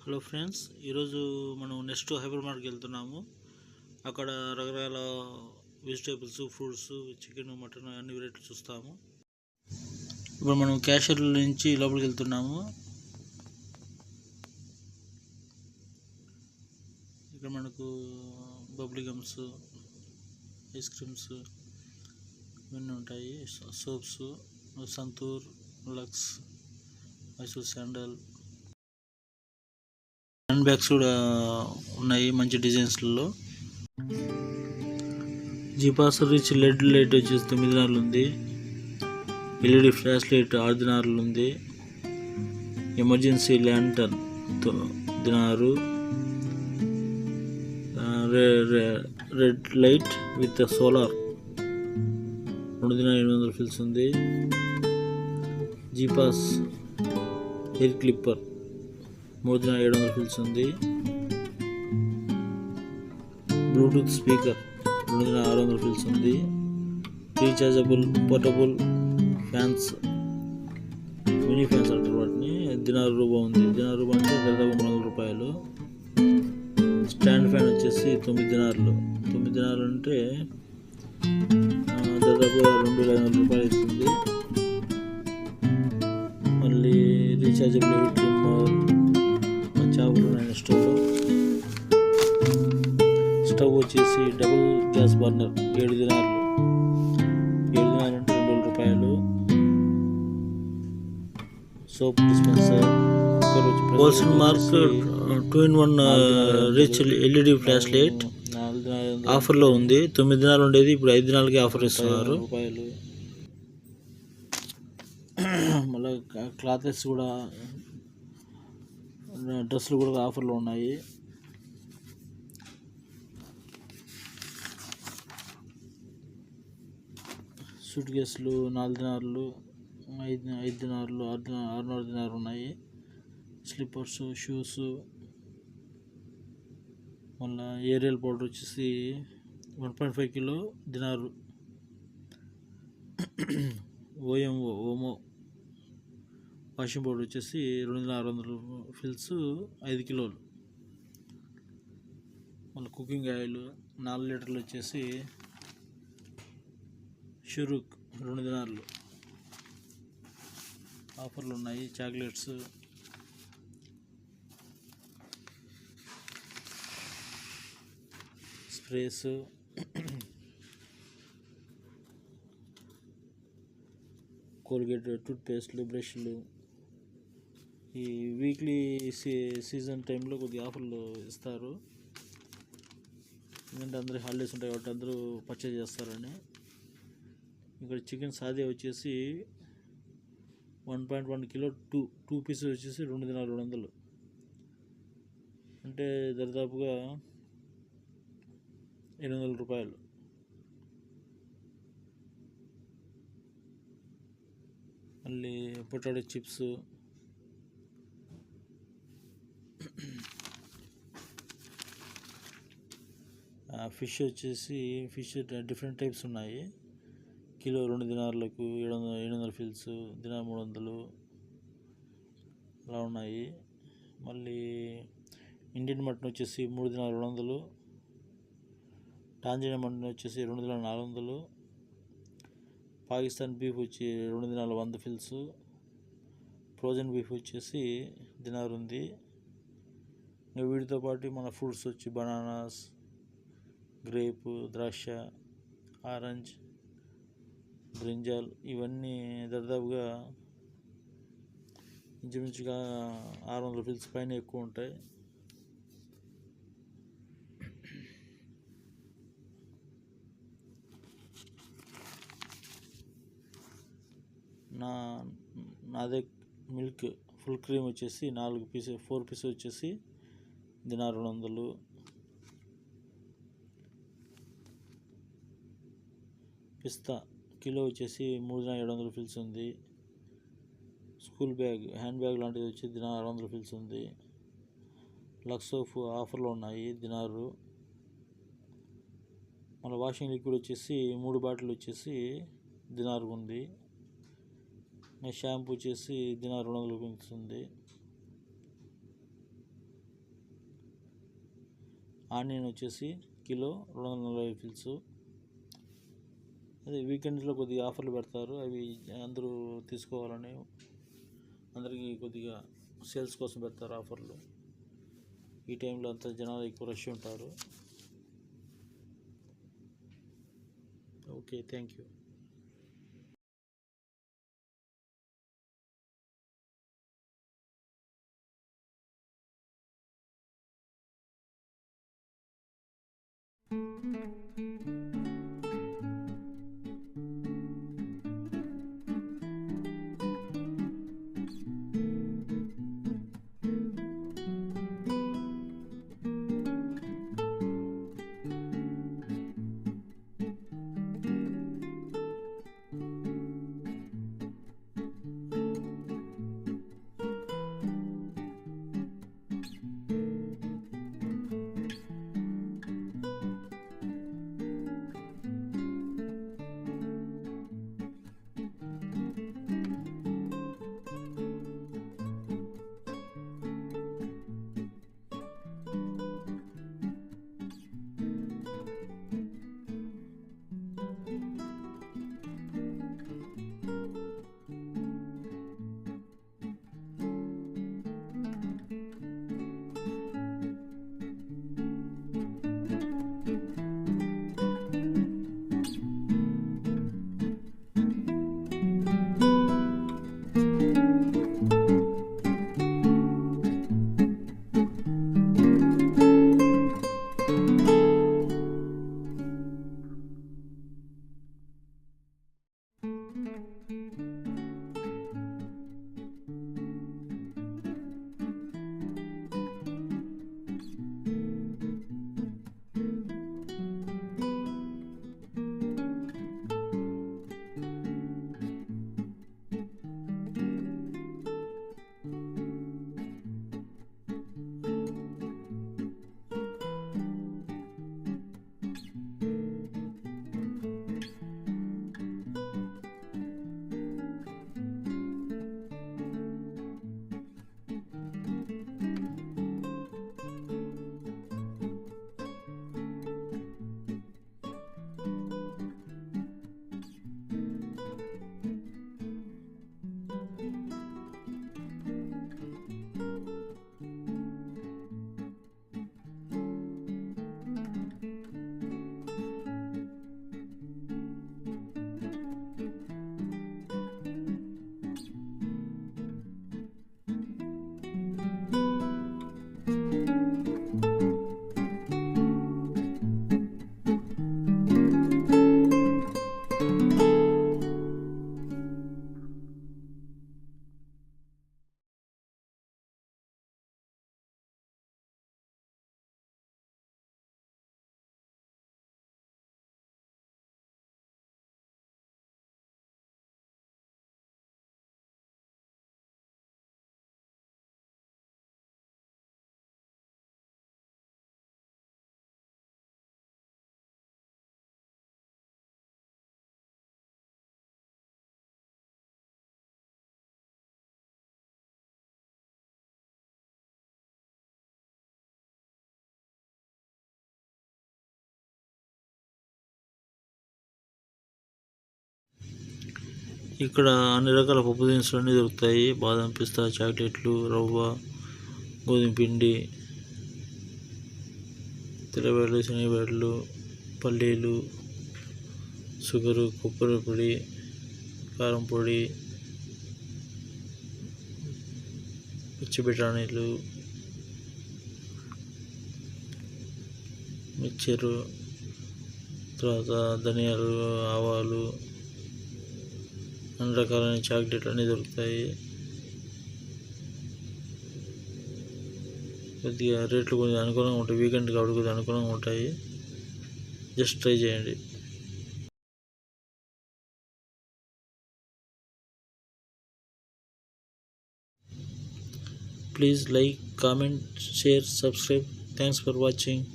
Hello friends, ఈరోజు మనం next hyper మార్కెట్కి వెళ్తున్నాము. అక్కడ రకరకాల వెజిటేబుల్స్, ఫ్రూట్స్, చికెన్, మటన్ అన్ని వెరైటీలు చూస్తాము. ఇప్పుడు మనం క్యాషియర్ నుంచి లోపలికి వెళ్తున్నాము. ఇక్కడ మనకు బబ్లీ గమ్స్, ఐస్ క్రీమ్స్ ఇవన్నీ ఉంటాయి. Soaps, Santoor, Lux, Mysore sandal, hand bags కూడా ఉన్నాయి మంచి డిజైన్స్లలో. జీపాస్ రిచ్ లెడ్ లైట్ వచ్చేసి 9 దినార్లు ఉంది. ఎల్ఈడి ఫ్లాష్ లైట్ 6 దినార్లు ఉంది. Emergency lantern 9 dinar. Red light with solar 2 దినాలు 800 ఫిల్స్ ఉంది. జీపాస్ హెయిర్ క్లిప్పర్ 3 దినాలు 700 ఫిల్స్ ఉంది. బ్లూటూత్ స్పీకర్ 2 దినాలు 600 ఫిల్స్ ఉంది. Rechargeable portable fans, mini fans అంటారు వాటిని. దినారు రూపాయ ఉంది. దినారు రూపాయ అంటే దాదాపు 300 రూపాయలు. స్టాండ్ ఫ్యాన్ వచ్చేసి 9 దినార్లు. 9 దినాలు అంటే దాదాపు 2500 రూపాయలు ఇస్తుంది. మళ్ళీ రీఛార్జబుల్ హెయిర్ ట్రిమ్మర్, చాకులు ఉన్నాయి. స్టవ్ వచ్చేసి డబుల్ గ్యాస్ బర్నర్ 7 దినార్లు. 7 దినాలు అంటే 200 రూపాయలు. Soap dispenser, wholesale mark 2-in-1 rich LED flash light ఆఫర్లో ఉంది. 9 దినాలు ఉండేది, ఇప్పుడు 5 దినాలకి ఆఫర్ ఇస్తున్నారు. మళ్ళీ క్లాత్స్ కూడా, డ్రెస్సులు కూడా ఆఫర్లో ఉన్నాయి. సూట్ కేసులు 4 దినార్లు, 5 దినార్లు, 6 దినాలు ఉన్నాయి. స్లిప్పర్స్, షూస్, మళ్ళీ ఏరియల్ పౌడర్ వచ్చేసి 1.5 కిలో దినారు. ఓమో వాషింగ్ పౌడర్ వచ్చేసి 2600 ఫిల్స్ 5 కిలోలు. మళ్ళీ కుకింగ్ ఆయిల్ 4 లీటర్లు వచ్చేసి షురుక్ 2 దినార్లు. ఆఫర్లు ఉన్నాయి. చాక్లెట్స్, స్ప్రేస్, కోల్గేట్ టూత్పేస్ట్లు, బ్రష్లు. ఈ వీక్లీ సీజన్ టైంలో కొద్దిగా ఆఫర్లు ఇస్తారు. ఎందుకంటే అందరూ హాలిడేస్ ఉంటాయి కాబట్టి అందరూ పర్చేజ్ చేస్తారని. ఇక్కడ చికెన్ సాదే వచ్చేసి 1.1 కిలో 2 పీసెస్ వచ్చేసి 2 దినాలు 200, అంటే దాదాపుగా 800 రూపాయలు. మళ్ళీ పొటాటో చిప్స్, ఫిష్ వచ్చేసి డిఫరెంట్ టైప్స్ ఉన్నాయి. కిలో 2 దినార్లకు 700 ఫిల్స్, దినార్ 300 అలా ఉన్నాయి. మళ్ళీ ఇండియన్ మటన్ వచ్చేసి 3 దినాలు 200, టాంజానియా మటన్ వచ్చేసి 2 దినాలు 400, పాకిస్తాన్ బీఫ్ వచ్చి 2 దినాలు 100 ఫిల్స్, ఫ్రోజన్ బీఫ్ వచ్చేసి దినారు ఉంది. ఇంకా వీటితో పాటు మన ఫ్రూట్స్ వచ్చి బనానాస్, గ్రేప్, ద్రాక్ష, ఆరెంజ్, బ్రింజాల్ ఇవన్నీ దాదాపుగా ఇంచుమించుగా 600 ఫిల్స్ పైన ఎక్కువ ఉంటాయి. నాదే మిల్క్ ఫుల్ క్రీమ్ వచ్చేసి 4 పీసెస్ వచ్చేసి దినారు 200. పిస్తా కిలో వచ్చేసి 3 దినాలు 700 ఫిల్స్ ఉంది. స్కూల్ బ్యాగ్, హ్యాండ్ బ్యాగ్ లాంటిది వచ్చి దినారు 600 ఫిల్స్ ఉంది. లక్స్ సోప్ ఆఫర్లో ఉన్నాయి, దినారు. మన వాషింగ్ లిక్విడ్ వచ్చేసి 3 బాటిల్ వచ్చేసి దినారు ఉంది. షాంపూ వచ్చేసి దినారు 200 ఫిల్స్ ఉంది. ఆనియన్ వచ్చేసి కిలో 240 రూపీస్. అదే వీకెండ్స్లో కొద్దిగా ఆఫర్లు పెడతారు, అవి అందరూ తీసుకోవాలని అందరికీ కొద్దిగా సేల్స్ కోసం పెడతారు ఆఫర్లు. ఈ టైంలో అంతా జనాలు ఎక్కువ రష్ ఉంటారు. Okay, thank you. ఇక్కడ అన్ని రకాల పప్పు దినుసులు అన్నీ దొరుకుతాయి. బాదం, పిస్తా, చాక్లెట్లు, రవ్వ, గోధుమ పిండి, తెల్లబేడలు, శనగబేడలు, పల్లీలు, షుగరు, కొబ్బరి పొడి, కారం పొడి, పిచ్చి బఠానీలు, మిక్చరు, తర్వాత ధనియాలు, ఆవాలు, అన్ని రకాలైన చాక్లెట్లు అన్నీ దొరుకుతాయి. కొద్దిగా రేట్లు కొంచెం అనుకూలంగా ఉంటాయి, వీకెండ్ కాబట్టి కొద్దిగా అనుకూలంగా ఉంటాయి. జస్ట్ ట్రై చేయండి. Please like, comment, share, subscribe. Thanks for watching.